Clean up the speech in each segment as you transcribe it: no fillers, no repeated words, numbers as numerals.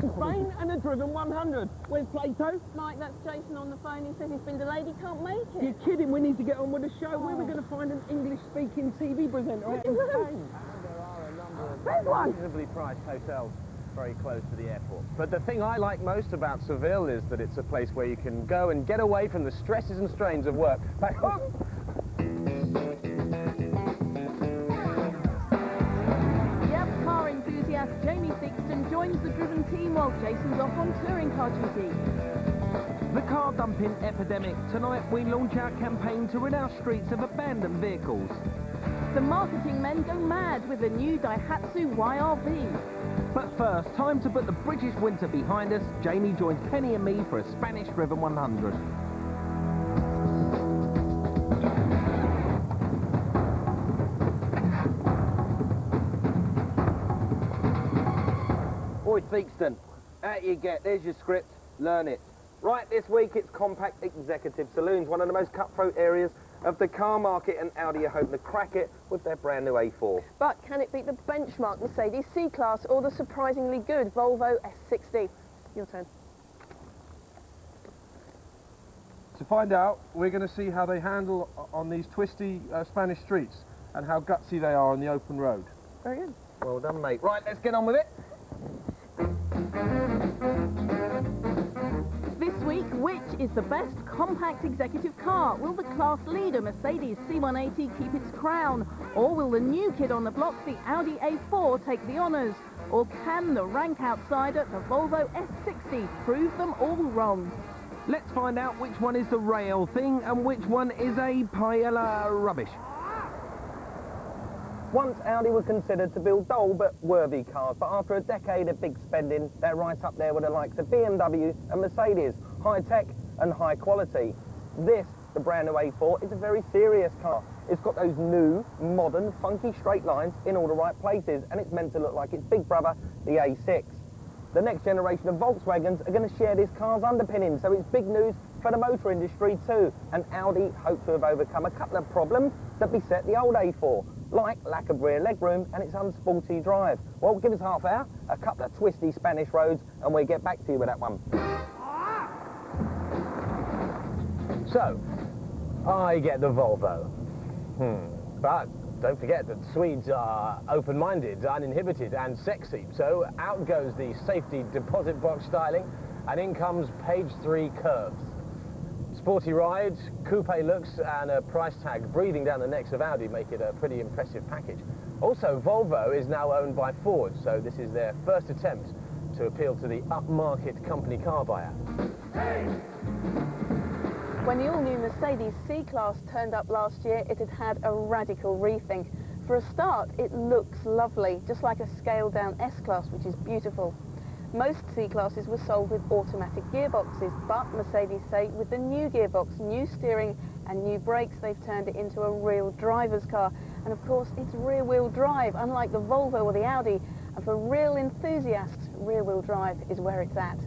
Spain and a driven 100. Where's Plato? Mike, that's Jason on the phone. He says he's been delayed, he can't make it. You're kidding, we need to get on with the show. Where are we going to find an English-speaking TV presenter out in Spain? There are a number of reasonably priced hotels very close to the airport. But the thing I like most about Seville is that it's a place where you can go and get away from the stresses and strains of work. Back home. Yep, car enthusiast Jamie Thixton joins the driven team while Jason's off on touring car duty. The car dumping epidemic. Tonight we launch our campaign to rid our streets of abandoned vehicles. The marketing men go mad with the new Daihatsu YRV. But first, time to put the British winter behind us. Jamie joins Penny and me for a Spanish-driven 100. Boy, Theakston, out you get. There's your script. Learn it. Right, this week it's compact executive saloons, one of the most cutthroat areas of the car market, and Audi are hoping to crack it with their brand new A4. But can it beat the benchmark Mercedes C-Class or the surprisingly good Volvo S60? Your turn. To find out, we're going to see how they handle on these twisty Spanish streets and how gutsy they are on the open road. Very good. Well done, mate. Right, let's get on with it. This week, which is the best compact executive car? Will the class leader Mercedes C180 keep its crown? Or will the new kid on the block, the Audi A4, take the honours? Or can the rank outsider, the Volvo S60, prove them all wrong? Let's find out which one is the rail thing and which one is a pile of rubbish. Once Audi were considered to build dull but worthy cars, but after a decade of big spending, they're right up there with the likes of BMW and Mercedes, high tech and high quality. This, the brand new A4, is a very serious car. It's got those new, modern, funky straight lines in all the right places, and it's meant to look like its big brother, the A6. The next generation of Volkswagens are going to share this car's underpinnings, so it's big news for the motor industry too, and Audi hope to have overcome a couple of problems that beset the old A4, like lack of rear legroom and its unsporty drive. Well, give us half hour, a couple of twisty Spanish roads, and we'll get back to you with that one. So, I get the Volvo. But don't forget that Swedes are open-minded, uninhibited and sexy. So out goes the safety deposit box styling, and in comes page 3 curves. Sporty rides, coupe looks, and a price tag breathing down the necks of Audi make it a pretty impressive package. Also, Volvo is now owned by Ford, so this is their first attempt to appeal to the upmarket company car buyer. When the all-new Mercedes C-Class turned up last year, it had had a radical rethink. For a start, it looks lovely, just like a scaled-down S-Class, which is beautiful. Most C-Classes were sold with automatic gearboxes, but Mercedes say with the new gearbox, new steering and new brakes, they've turned it into a real driver's car. And of course, it's rear-wheel drive, unlike the Volvo or the Audi. And for real enthusiasts, rear-wheel drive is where it's at.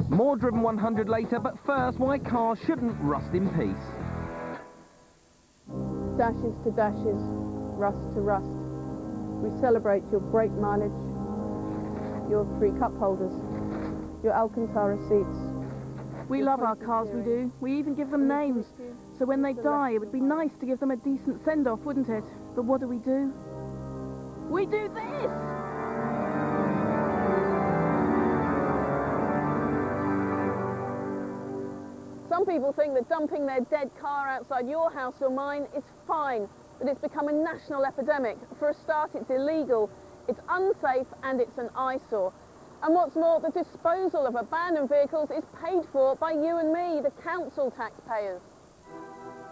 More Driven 100 later, but first, why cars shouldn't rust in peace. Dashes to dashes, rust to rust. We celebrate your brake mileage, your 3 cup holders, your Alcantara seats. We love our cars, we do. We even give them names. So when they die, it would be nice to give them a decent send-off, wouldn't it? But what do? We do this! Some people think that dumping their dead car outside your house or mine is fine, but it's become a national epidemic. For a start, it's illegal, it's unsafe, and it's an eyesore. And what's more, the disposal of abandoned vehicles is paid for by you and me, the council taxpayers.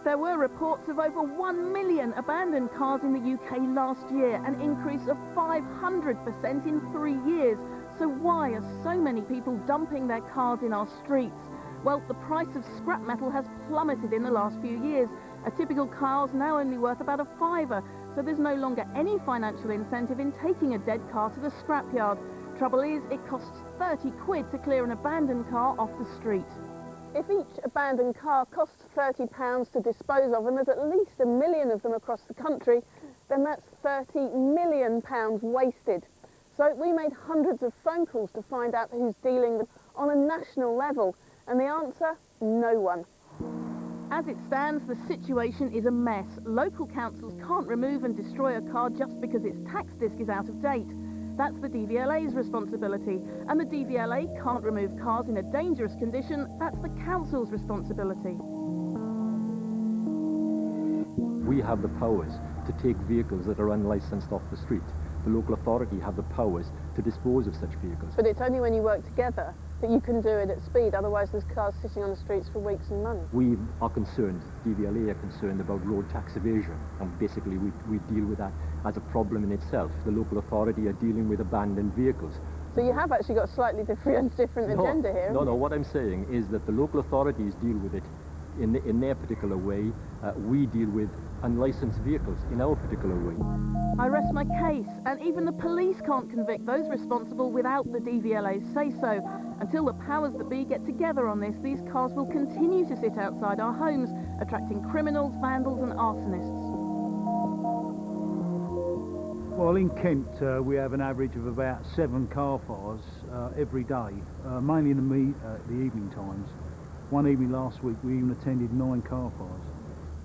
There were reports of over 1 million abandoned cars in the UK last year, an increase of 500% in 3 years. So why are so many people dumping their cars in our streets? Well, the price of scrap metal has plummeted in the last few years. A typical car's now only worth about a £5, so there's no longer any financial incentive in taking a dead car to the scrapyard. Trouble is, it costs 30 quid to clear an abandoned car off the street. If each abandoned car costs £30 to dispose of, and there's at least 1 million of them across the country, then that's £30 million wasted. So we made hundreds of phone calls to find out who's dealing with on a national level, and the answer, no one. As it stands, the situation is a mess. Local councils can't remove and destroy a car just because its tax disc is out of date. That's the DVLA's responsibility, and the DVLA can't remove cars in a dangerous condition. That's the council's responsibility. We have the powers to take vehicles that are unlicensed off the street. The local authority have the powers to dispose of such vehicles. But it's only when you work together that you can do it at speed, otherwise there's cars sitting on the streets for weeks and months. We are concerned, DVLA are concerned about road tax evasion, and basically we deal with that as a problem in itself. The local authority are dealing with abandoned vehicles. So you have actually got a slightly different agenda here. No, what I'm saying is that the local authorities deal with it in their particular way. We deal with unlicensed vehicles in our particular way. I rest my case, and even the police can't convict those responsible without the DVLA's say-so. Until the powers that be get together on this, these cars will continue to sit outside our homes, attracting criminals, vandals and arsonists. Well, in Kent, we have an average of about 7 car fires every day, mainly in the evening times. One evening last week, we even attended 9 car fires.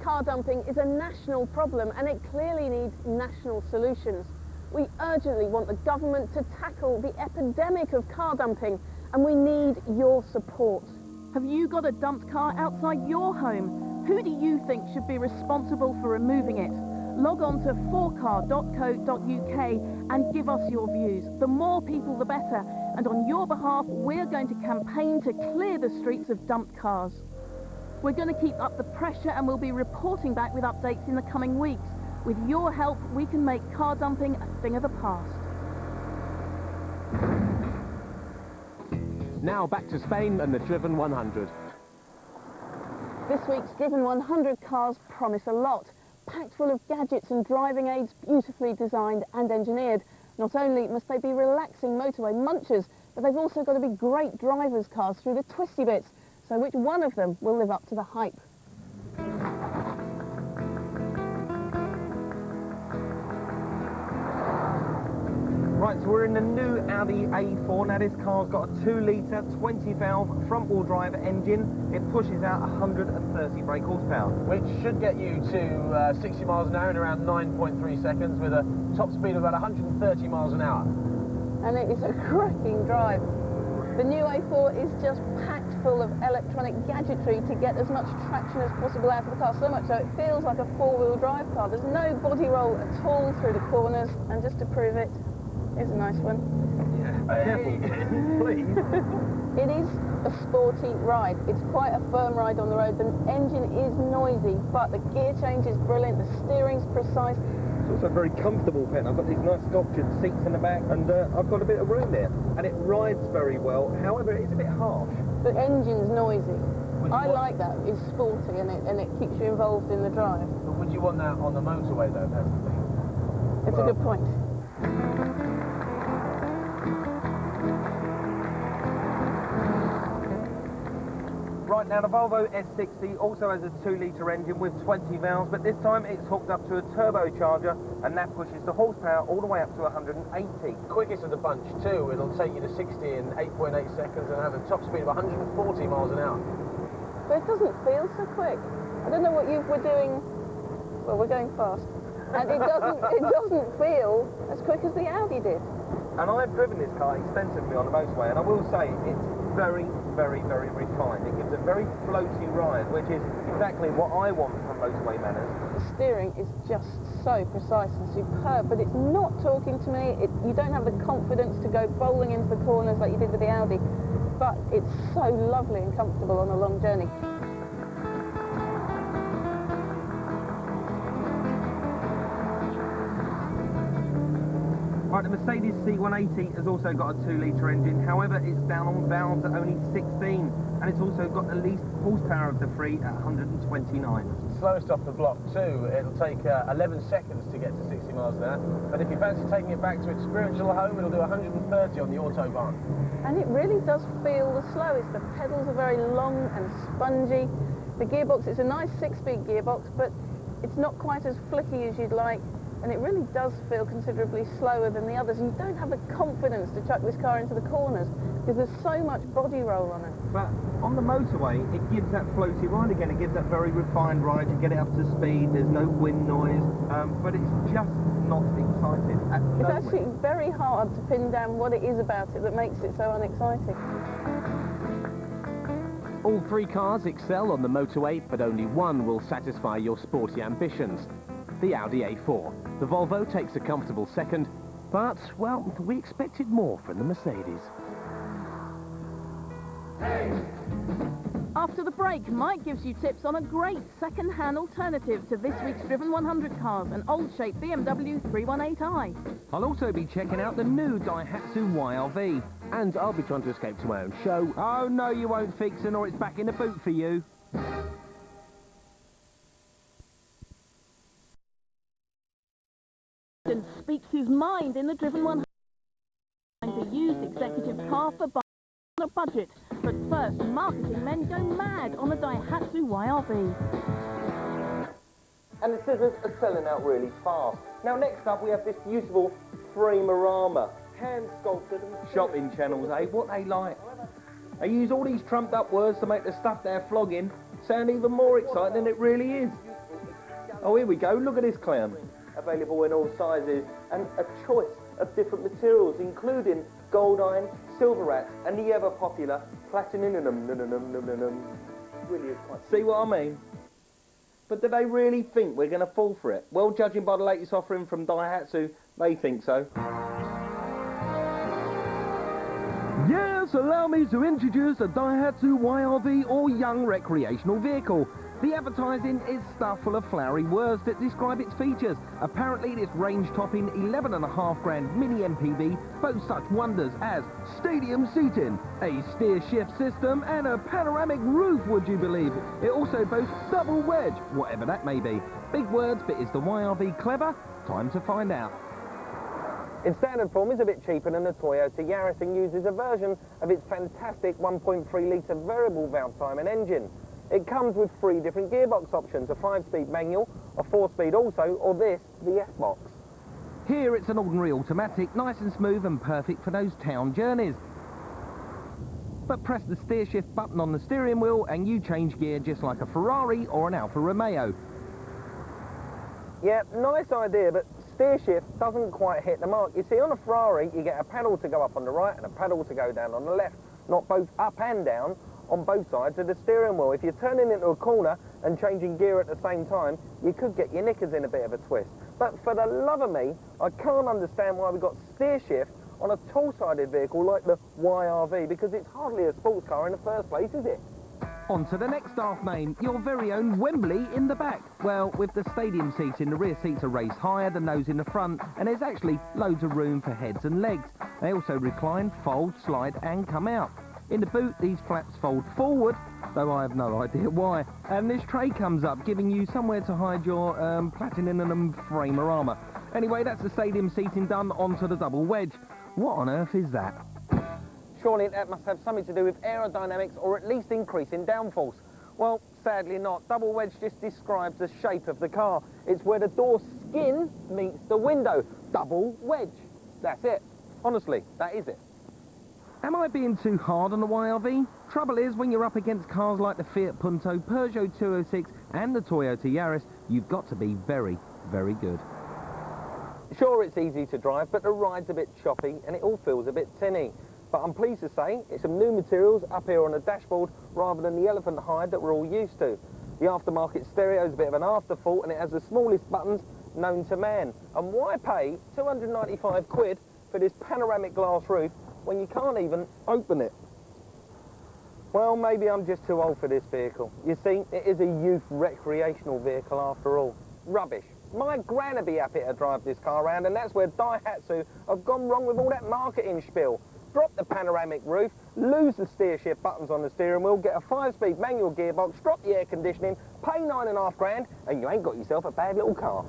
Car dumping is a national problem, and it clearly needs national solutions. We urgently want the government to tackle the epidemic of car dumping, and we need your support. Have you got a dumped car outside your home? Who do you think should be responsible for removing it? Log on to 4car.co.uk and give us your views. The more people, the better. And on your behalf, we're going to campaign to clear the streets of dumped cars. We're going to keep up the pressure, and we'll be reporting back with updates in the coming weeks. With your help, we can make car dumping a thing of the past. Now back to Spain and the Driven 100. This week's Driven 100 cars promise a lot. Packed full of gadgets and driving aids, beautifully designed and engineered. Not only must they be relaxing motorway munchers, but they've also got to be great drivers' cars through the twisty bits. So which one of them will live up to the hype? Right, so we're in the new Audi A4. Now this car's got a 2-litre, 20-valve front-wheel drive engine. It pushes out 130 brake horsepower. Which should get you to 60 miles an hour in around 9.3 seconds with a top speed of about 130 miles an hour. And it is a cracking drive. The new A4 is just packed full of electronic gadgetry to get as much traction as possible out of the car, so much so it feels like a 4-wheel drive car. There's no body roll at all through the corners, and just to prove it, here's a nice one. Yeah, careful, please. It is a sporty ride. It's quite a firm ride on the road. The engine is noisy, but the gear change is brilliant, the steering's precise. It's also very comfortable, Pen. I've got these nice sculptured seats in the back, and I've got a bit of room there. And it rides very well, however, it's a bit harsh. The engine's noisy. I like that. It's sporty, and it keeps you involved in the drive. But would you want that on the motorway, though? That's the thing. It's a good point. Right, now the Volvo S60 also has a 2-litre engine with 20 valves, but this time it's hooked up to a turbocharger, and that pushes the horsepower all the way up to 180. Quickest of the bunch, too. It'll take you to 60 in 8.8 seconds and have a top speed of 140 miles an hour. But it doesn't feel so quick. I don't know what you were doing. Well, we're going fast. And it doesn't feel as quick as the Audi did. And I've driven this car extensively on the motorway, and I will say it's very, very, very refined. It gives a very floaty ride, which is exactly what I want from motorway manners. The steering is just so precise and superb, but it's not talking to me. You don't have the confidence to go bowling into the corners like you did with the Audi, but it's so lovely and comfortable on a long journey. Right, the Mercedes C180 has also got a 2-litre engine, however it's down on valves at only 16, and it's also got the least horsepower of the three at 129. Slowest off the block too. It'll take 11 seconds to get to 60 miles an hour, but if you fancy taking it back to its spiritual home, it'll do 130 on the Autobahn. And it really does feel the slowest. The pedals are very long and spongy. The gearbox is a nice 6-speed gearbox, but it's not quite as flicky as you'd like. And it really does feel considerably slower than the others, and you don't have the confidence to chuck this car into the corners because there's so much body roll on it. But on the motorway, it gives that floaty ride again. It gives that very refined ride. You get it up to speed. There's no wind noise, but it's just not exciting. It's actually very hard to pin down what it is about it that makes it so unexciting. All three cars excel on the motorway, but only one will satisfy your sporty ambitions. The Audi A4. The Volvo takes a comfortable second, but, well, we expected more from the Mercedes. After the break, Mike gives you tips on a great second-hand alternative to this week's Driven 100 cars, an old-shaped BMW 318i. I'll also be checking out the new Daihatsu YRV. And I'll be trying to escape to my own show. Oh, no, you won't, Fixin', or it's back in the boot for you. Speaks his mind in the Driven 100. The used executive car for buying on a budget. But first, marketing men go mad on the Daihatsu YRV. And the scissors are selling out really fast. Now next up we have this beautiful Framerama. Hand sculpted and shopping channels, eh? What they like. They use all these trumped up words to make the stuff they're flogging sound even more exciting than it really is. Oh, here we go, look at this clown. Available in all sizes and a choice of different materials, including gold iron, silver rats, and the ever popular platinum. Really is quite. See what I mean? But do they really think we're going to fall for it? Well, judging by the latest offering from Daihatsu, they think so. Yes, allow me to introduce a Daihatsu YRV or young recreational vehicle. The advertising is stuffed full of flowery words that describe its features. Apparently this range-topping 11.5 grand mini MPV boasts such wonders as stadium seating, a steer shift system and a panoramic roof, would you believe? It also boasts double wedge, whatever that may be. Big words, but is the YRV clever? Time to find out. In standard form, it's a bit cheaper than the Toyota Yaris and uses a version of its fantastic 1.3-litre variable valve timing engine. It comes with 3 different gearbox options, a 5-speed manual, a 4-speed also, or this, the F-box. Here it's an ordinary automatic, nice and smooth and perfect for those town journeys. But press the steer shift button on the steering wheel and you change gear just like a Ferrari or an Alfa Romeo. Yeah, nice idea, but steer shift doesn't quite hit the mark. You see, on a Ferrari, you get a pedal to go up on the right and a pedal to go down on the left, not both up and down on both sides of the steering wheel. If you're turning into a corner and changing gear at the same time, you could get your knickers in a bit of a twist. But for the love of me, I can't understand why we've got steer shift on a tall-sided vehicle like the YRV, because it's hardly a sports car in the first place, is it? On to the next staff name, your very own Wembley in the back. Well, with the stadium seating, the rear seats are raised higher than those in the front, and there's actually loads of room for heads and legs. They also recline, fold, slide and come out. In the boot, these flaps fold forward, though I have no idea why. And this tray comes up, giving you somewhere to hide your platinum Framerama. Anyway, that's the stadium seating done onto the double wedge. What on earth is that? Surely that must have something to do with aerodynamics or at least increasing downforce. Well, sadly not. Double wedge just describes the shape of the car. It's where the door skin meets the window. Double wedge. That's it. Honestly, that is it. Am I being too hard on the YRV? Trouble is, when you're up against cars like the Fiat Punto, Peugeot 206 and the Toyota Yaris, you've got to be very, very good. Sure, it's easy to drive, but the ride's a bit choppy and it all feels a bit tinny. But I'm pleased to say it's some new materials up here on the dashboard rather than the elephant hide that we're all used to. The aftermarket stereo is a bit of an afterthought and it has the smallest buttons known to man. And why pay 295 quid for this panoramic glass roof when you can't even open it? Well, maybe I'm just too old for this vehicle. You see, it is a youth recreational vehicle after all. Rubbish. My gran would be happy to drive this car around, and that's where Daihatsu have gone wrong with all that marketing spiel. Drop the panoramic roof, lose the steer shift buttons on the steering wheel, get a 5-speed manual gearbox, drop the air conditioning, pay £9.5 grand, and you ain't got yourself a bad little car.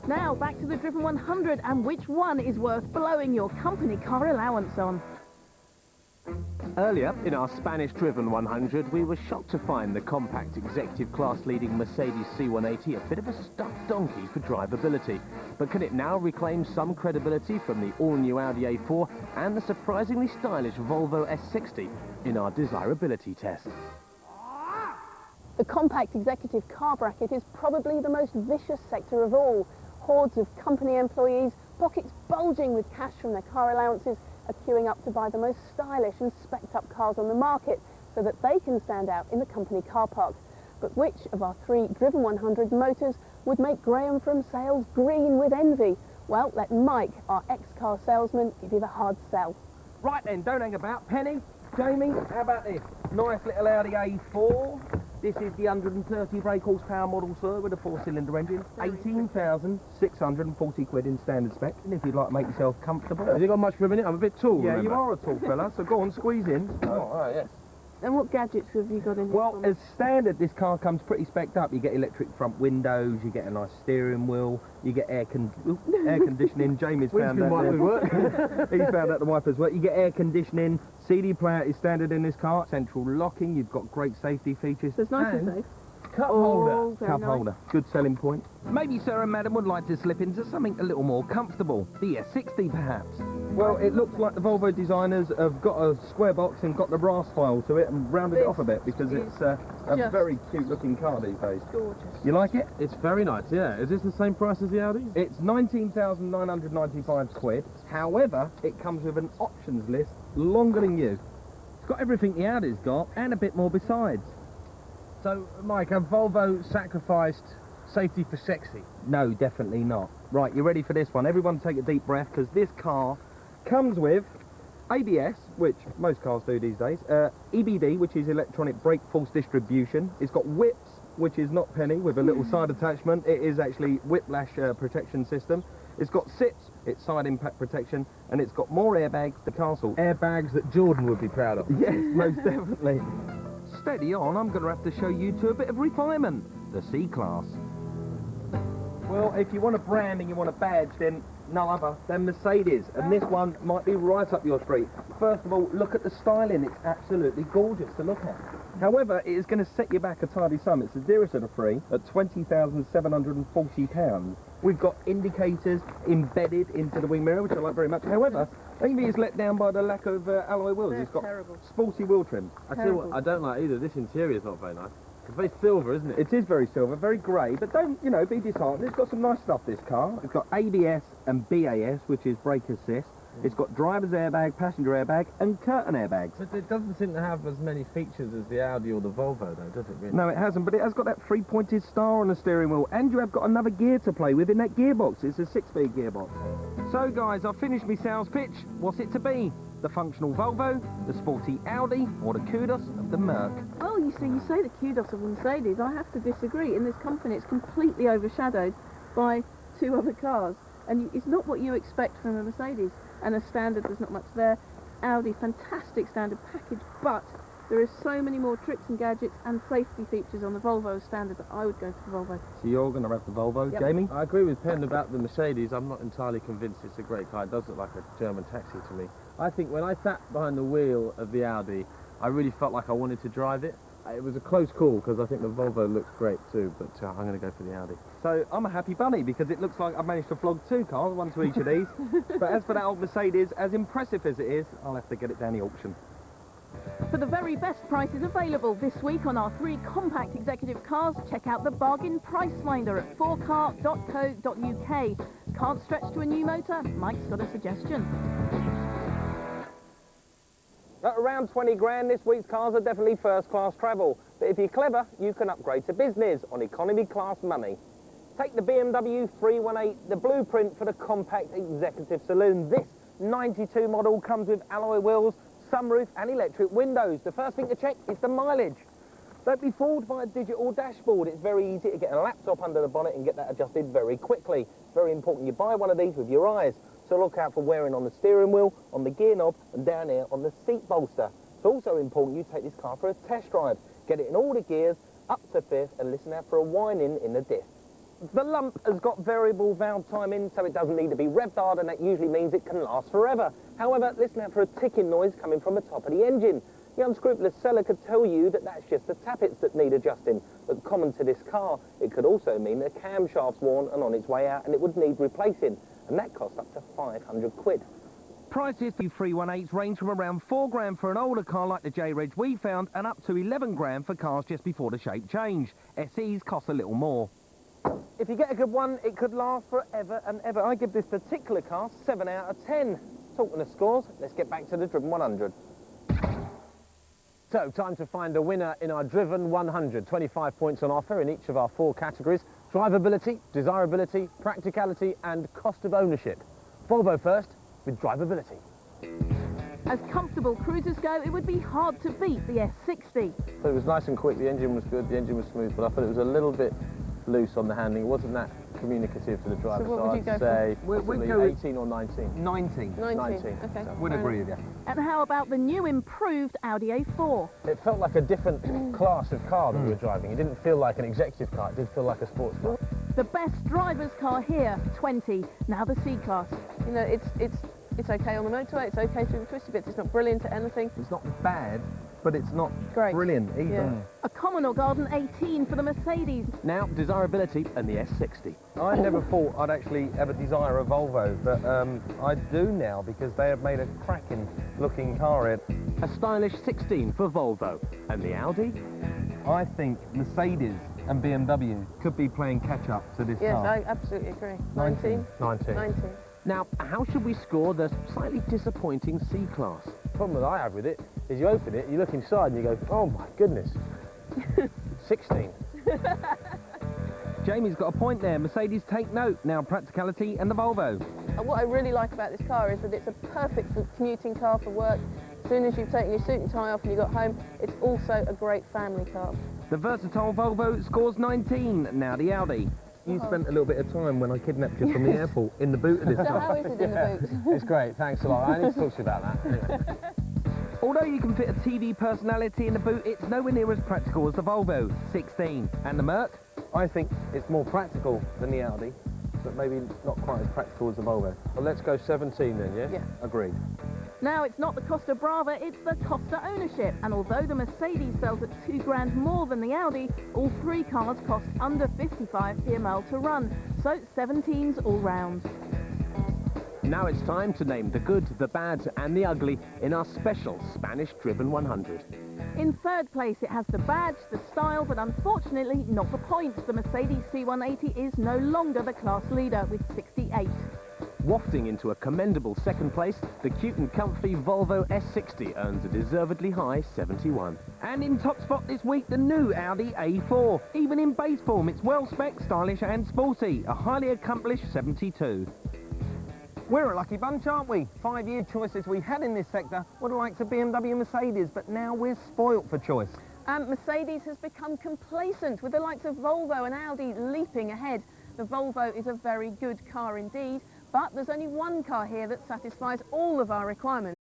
Now back to the Driven 100 and which one is worth blowing your company car allowance on. Earlier, in our Spanish-driven 100, we were shocked to find the compact executive class-leading Mercedes C180 a bit of a stuffed donkey for drivability. But can it now reclaim some credibility from the all-new Audi A4 and the surprisingly stylish Volvo S60 in our desirability test? The compact executive car bracket is probably the most vicious sector of all. Hordes of company employees, pockets bulging with cash from their car allowances, are queuing up to buy the most stylish and specced up cars on the market so that they can stand out in the company car park. But which of our 3 Driven 100 motors would make Graham from sales green with envy? Well, let Mike, our ex-car salesman, give you the hard sell. Right then, don't hang about. Penny, Jamie, how about this? Nice little Audi A4. This is the 130 brake horsepower model, sir, with a 4-cylinder engine. 18,640 quid in standard spec. And if you'd like to make yourself comfortable... Has it got much room in it? I'm a bit tall, Yeah, remember? you are a tall fella, so go on, squeeze in. Oh, all right, yes. And what gadgets have you got in this Well, one? as standard, this car comes pretty specced up. You get electric front windows, you get a nice steering wheel, you get air conditioning. Jamie's found that. He's found out the wipers work. You get air conditioning. CD player is standard in this car. Central locking. You've got great safety features. So it's nice and safe. Cup holder. Very Cup nice. holder. Good selling point. Maybe sir and madam would like to slip into something a little more comfortable. The S60 perhaps. Well, it looks like the Volvo designers have got a square box and got the brass file to it and rounded it off a bit because it's a just very cute looking car these days. Gorgeous. You like it? It's very nice, yeah. Is this the same price as the Audi? It's 19,995 quid. However, it comes with an options list longer than you. It's got everything the Audi's got and a bit more besides. So, Mike, have Volvo sacrificed safety for sexy? No, definitely not. Right, you ready for this one? Everyone take a deep breath because this car comes with ABS, which most cars do these days, EBD, which is electronic brake force distribution. It's got whips, which is not penny, with a little side attachment. It is actually whiplash protection system. It's got SIPs, it's side impact protection, and it's got more airbags than Castle. Airbags that Jordan would be proud of. Yes, most definitely. Steady on, I'm going to have to show you to a bit of refinement. The C-Class. Well, if you want a brand and you want a badge, then no other than Mercedes. And this one might be right up your street. First of all, look at the styling. It's absolutely gorgeous to look at. However, it is going to set you back a tidy sum. It's a 0 to the 3 at £20,740. We've got indicators embedded into the wing mirror, which I like very much. However, Amy is let down by the lack of alloy wheels. They're It's got terrible. sporty wheel trim. I tell you what, I don't like either. This interior is not very nice. It's very silver, isn't it? It is very silver, very grey, but don't, you know, be disheartened. It's got some nice stuff, this car. It's got ABS and BAS, which is brake assist. It's got driver's airbag, passenger airbag, and curtain airbags. But it doesn't seem to have as many features as the Audi or the Volvo, though, does it, really? No, it hasn't, but it has got that 3-pointed star on the steering wheel, and you have got another gear to play with in that gearbox. It's a 6-speed gearbox. So, guys, I've finished my sales pitch. What's it to be? The functional Volvo, the sporty Audi, or the kudos of the Merc? Well, you see, you say the kudos of Mercedes. I have to disagree. In this company, it's completely overshadowed by 2 other cars. And it's not what you expect from a Mercedes. And a standard, there's not much there. Audi, fantastic standard package, but there are so many more tricks and gadgets and safety features on the Volvo standard that I would go for the Volvo. So you're going to have the Volvo, Yep. Jamie? I agree with Penn about the Mercedes. I'm not entirely convinced it's a great car. It does look like a German taxi to me. I think when I sat behind the wheel of the Audi, I really felt like I wanted to drive it. It was a close call because I think the Volvo looks great too, but I'm going to go for the Audi. So I'm a happy bunny because it looks like I've managed to flog 2 cars, one to each of these. But as for that old Mercedes, as impressive as it is, I'll have to get it down the auction. For the very best prices available this week on our 3 compact executive cars, check out the bargain price finder at 4car.co.uk. Can't stretch to a new motor? Mike's got a suggestion. At around 20 grand, this week's cars are definitely first-class travel. But if you're clever, you can upgrade to business on economy class money. Take the BMW 318, the blueprint for the compact executive saloon. This 92 model comes with alloy wheels, sunroof and electric windows. The first thing to check is the mileage. Don't be fooled by a digital dashboard. It's very easy to get a laptop under the bonnet and get that adjusted very quickly. It's very important you buy one of these with your eyes. So look out for wearing on the steering wheel, on the gear knob, and down here on the seat bolster. It's also important you take this car for a test drive. Get it in all the gears, up to fifth, and listen out for a whining in the diff. The lump has got variable valve timing, so it doesn't need to be revved hard, and that usually means it can last forever. However, listen out for a ticking noise coming from the top of the engine. The unscrupulous seller could tell you that that's just the tappets that need adjusting, but common to this car, it could also mean the camshaft's worn and on its way out, and it would need replacing, and that costs up to 500 quid. Prices for 318s range from around 4 grand for an older car like the J-Reg we found, and up to 11 grand for cars just before the shape change. SEs cost a little more. If you get a good one, it could last forever and ever. I give this particular car 7 out of 10. Talking of scores, let's get back to the Driven 100. So, time to find a winner in our Driven 100. 25 points on offer in each of our 4 categories: drivability, desirability, practicality and cost of ownership. Volvo first, with drivability. As comfortable cruisers go, it would be hard to beat the S60. So it was nice and quick, the engine was good, the engine was smooth, but I thought it was a little bit loose on the handling. It wasn't that communicative to the driver, So what would you go I'd say We'd possibly go with 18 or 19. 19. 19. Okay. Would agree with you. And how about the new improved Audi A4? It felt like a different class of car that we were driving. It didn't feel like an executive car, it did feel like a sports car. The best driver's car here, 20. Now the C-Class. You know, it's okay on the motorway, it's okay through the twisty bits, it's not brilliant at anything. It's not bad, but it's not Great. brilliant either. Yeah. A Commodore Garden 18 for the Mercedes. Now, desirability and the S60. I never thought I'd actually ever desire a Volvo, but I do now because they have made a cracking looking car here. A stylish 16 for Volvo. And the Audi? I think Mercedes and BMW could be playing catch up to this Yes, car. I absolutely agree. 19? 19. 19. Now, how should we score the slightly disappointing C-Class? The problem that I have with it is you open it, you look inside and you go, oh my goodness, 16. Jamie's got a point there. Mercedes take note. Now practicality and the Volvo. What I really like about this car is that it's a perfect commuting car for work. As soon as you've taken your suit and tie off and you got home, it's also a great family car. The versatile Volvo scores 19. Now the Audi. You spent a little bit of time when I kidnapped you from the airport in the boot of this So car. how is it in the boot? It's great, thanks a lot. I need to talk to you about that. Anyway. Although you can fit a TV personality in the boot, it's nowhere near as practical as the Volvo. 16. And the Merc? I think it's more practical than the Audi, but maybe not quite as practical as the Volvo. Well, let's go 17 then, yeah? Yeah. Agreed. Now, it's not the Costa Brava, it's the Costa ownership. And although the Mercedes sells at 2 grand more than the Audi, all 3 cars cost under 55 PML to run. So 17s all round. Now it's time to name the good, the bad and the ugly in our special Spanish Driven 100. In third place, it has the badge, the style, but unfortunately not the points. The Mercedes C180 is no longer the class leader with 68. Wafting into a commendable second place, the cute and comfy Volvo S60 earns a deservedly high 71. And in top spot this week, the new Audi A4. Even in base form, it's well-spec, stylish and sporty. A highly accomplished 72. We're a lucky bunch, aren't we? 5-year choices we had in this sector were the likes of BMW and Mercedes, but now we're spoilt for choice. Mercedes has become complacent with the likes of Volvo and Audi leaping ahead. The Volvo is a very good car indeed, but there's only one car here that satisfies all of our requirements.